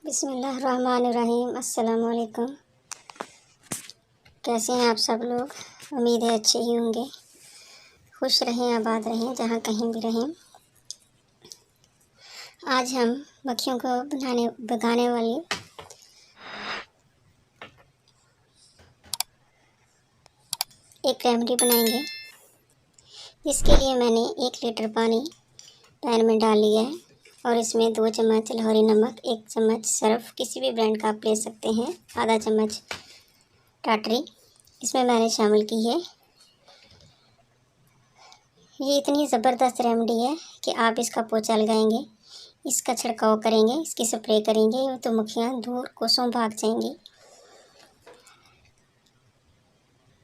बिस्मिल्लाहिर्रहमानिर्रहीम। अस्सलाम वालेकुम। कैसे हैं आप सब लोग? उम्मीद है अच्छे ही होंगे। खुश रहें, आबाद रहें, जहाँ कहीं भी रहें। आज हम मक्खियों को भगाने वाली एक रेमेडी बनाएंगे। इसके लिए मैंने 1 लीटर पानी पैन में डाल लिया है और इसमें 2 चम्मच लाहौरी नमक, 1 चम्मच सर्फ, किसी भी ब्रांड का आप ले सकते हैं, आधा चम्मच टाटरी इसमें मैंने शामिल की है। ये इतनी ज़बरदस्त रेमेडी है कि आप इसका पोंछा लगाएंगे, इसका छिड़काव करेंगे, इसकी स्प्रे करेंगे तो मक्खियाँ दूर कोसों भाग जाएंगी।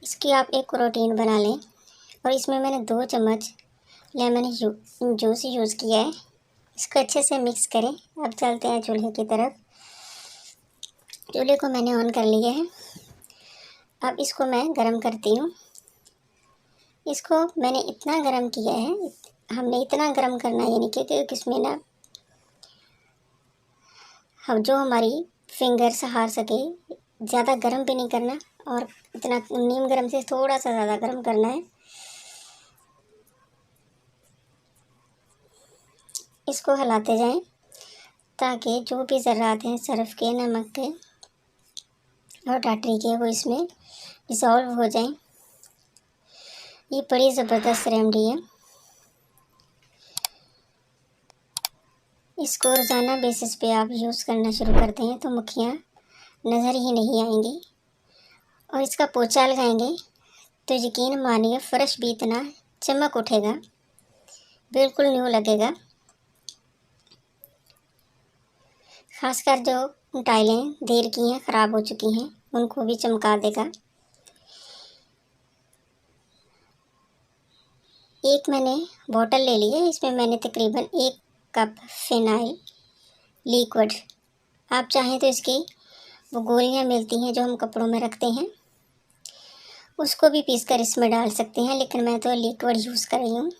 इसकी आप एक रूटीन बना लें। और इसमें मैंने 2 चम्मच लेमन जूस यूज़ किया है। इसको अच्छे से मिक्स करें। अब चलते हैं चूल्हे की तरफ। चूल्हे को मैंने ऑन कर लिया है। अब इसको मैं गरम करती हूँ। इसको मैंने इतना गरम किया है, हमने इतना गरम करना है यानी कि इसमें ना हम जो हमारी फिंगर सहार सके, ज़्यादा गरम भी नहीं करना और इतना नीम गरम से थोड़ा सा ज़्यादा गरम करना है। इसको हिलाते जाएं ताकि जो भी ज़र्रात हैं सर्फ के, नमक के और टाटरी के, वो इसमें डिसॉल्व हो जाएं। ये बड़ी ज़बरदस्त रेमेडी है। इसको रोज़ाना बेसिस पे आप यूज़ करना शुरू करते हैं तो मक्खियाँ नज़र ही नहीं आएंगी। और इसका पोंछा लगाएंगे तो यकीन मानिए फ़र्श भी इतना चमक उठेगा, बिल्कुल न्यू लगेगा। ख़ासकर जो टाइलें देर की हैं, ख़राब हो चुकी हैं, उनको भी चमका देगा। एक मैंने बॉटल ले ली है, इसमें मैंने तकरीबन 1 कप फिनाइल लिक्विड, आप चाहें तो इसकी वो गोलियां मिलती हैं जो हम कपड़ों में रखते हैं, उसको भी पीसकर इसमें डाल सकते हैं, लेकिन मैं तो लिक्विड यूज़ कर रही हूँ।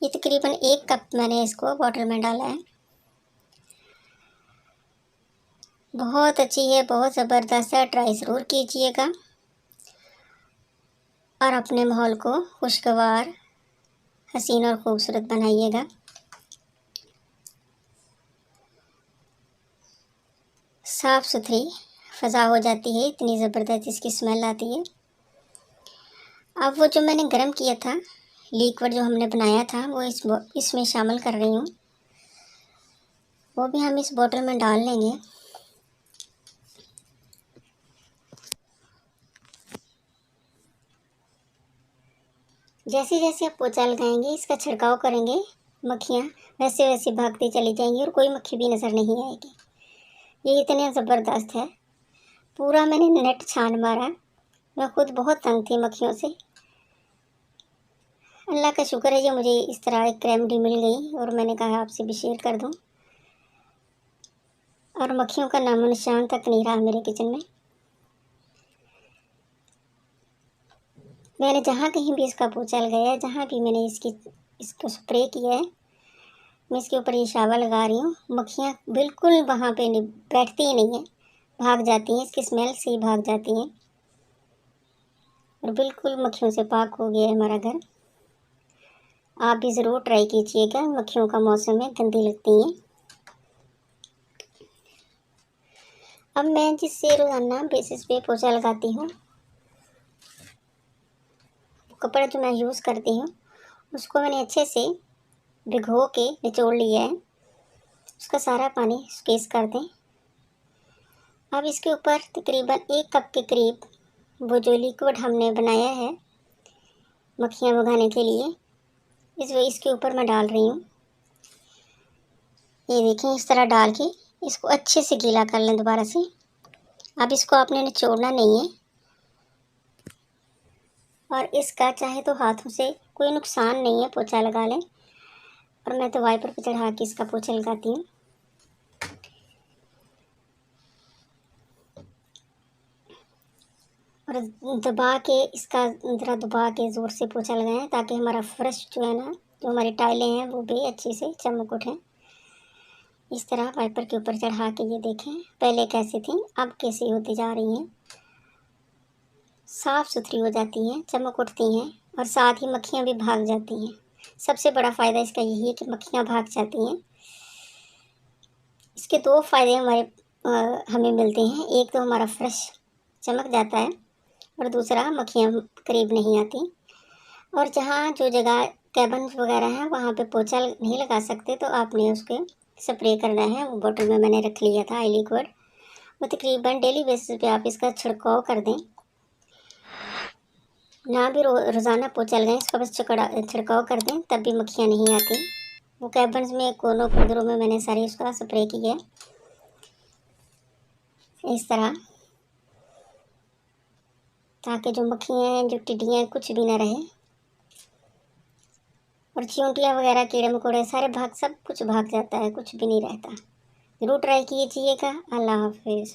ये तकरीबन 1 कप मैंने इसको बॉटल में डाला है। बहुत अच्छी है, बहुत ज़बरदस्त है। ट्राई ज़रूर कीजिएगा और अपने माहौल को खुशगवार, हसीन और ख़ूबसूरत बनाइएगा। साफ़ सुथरी फ़ज़ा हो जाती है, इतनी ज़बरदस्त इसकी स्मेल आती है। अब वो जो मैंने गरम किया था लिक्विड, जो हमने बनाया था, वो इसमें शामिल कर रही हूँ। वो भी हम इस बोतल में डाल लेंगे। जैसे जैसे आप पोंछा लगाएंगे, इसका छिड़काव करेंगे, मक्खियाँ वैसे वैसे भागती चली जाएंगी और कोई मक्खी भी नज़र नहीं आएगी। ये इतने ज़बरदस्त है। पूरा मैंने नेट छान मारा। मैं खुद बहुत तंग थी मक्खियों से। अल्लाह का शुक्र है ये मुझे इस तरह एक रेमेडी मिल गई और मैंने कहा आपसे भी शेयर कर दूं। और मक्खियों का नामो निशान तक नहीं रहा मेरे किचन में। मैंने जहाँ कहीं भी इसका पोंछा लगाया है, जहाँ भी मैंने इसको स्प्रे किया है, मैं इसके ऊपर ये शावर लगा रही हूँ। मक्खियाँ बिल्कुल वहाँ पे नहीं बैठती ही नहीं है, भाग जाती हैं, इसकी स्मेल से ही भाग जाती हैं और बिल्कुल मक्खियों से पाक हो गया है हमारा घर। आप भी ज़रूर ट्राई कीजिएगा, मक्खियों का मौसम है, गंदी लगती हैं। अब मैं जिससे रोज़ाना बेसिस पे पोंछा लगाती हूँ, कपड़ा जो मैं यूज़ करती हूँ, उसको मैंने अच्छे से भिगो के निचोड़ लिया है। उसका सारा पानी स्क्वीज़ कर दें। अब इसके ऊपर तकरीबन 1 कप के करीब वो जो लिक्विड हमने बनाया है मक्खियाँ भगाने के लिए, इसके ऊपर मैं डाल रही हूँ। ये देखें, इस तरह डाल के इसको अच्छे से गीला कर लें दोबारा से। अब इसको आपने निचोड़ना नहीं है और इसका चाहे तो हाथों से कोई नुकसान नहीं है, पोंछा लगा लें। और मैं तो वाइपर पे चढ़ा के इसका पोंछा लगाती हूँ। और दबा के इसका ज़रा दबा के ज़ोर से पोंछा लगाएं ताकि हमारा फ़र्श जो है ना, जो हमारी टाइलें हैं, वो भी अच्छे से चमक उठें। इस तरह वाइपर के ऊपर चढ़ा के ये देखें, पहले कैसी थी अब कैसी होती जा रही हैं। साफ़ सुथरी हो जाती हैं, चमक उठती हैं और साथ ही मक्खियाँ भी भाग जाती हैं। सबसे बड़ा फ़ायदा इसका यही है कि मक्खियाँ भाग जाती हैं। इसके दो फ़ायदे हमें मिलते हैं। एक तो हमारा फ्रेश चमक जाता है और दूसरा मक्खियाँ करीब नहीं आती। और जहाँ जो जगह कैबिन्स वगैरह हैं वहाँ पे पोछा नहीं लगा सकते तो आपने उसके स्प्रे करना है। वो बोतल में मैंने रख लिया था आई लिक्विड। वो तकरीबन डेली बेसिस पे आप इसका छिड़काव कर दें, ना भी रोज़ाना पोछा लगाएं, इसका बस छिड़काव कर दें, तब भी मक्खियाँ नहीं आती। वो कैबिन्स में कोनों पंदरों में मैंने सारी उसका स्प्रे किया इस तरह, ताकि जो मक्खियाँ हैं, जो टिड्डियाँ हैं, कुछ भी ना रहे। और चींटियाँ वगैरह, कीड़े मकोड़े सारे सब कुछ भाग जाता है, कुछ भी नहीं रहता। ज़रूर ट्राई कीजिएगा। अल्लाह हाफिज़।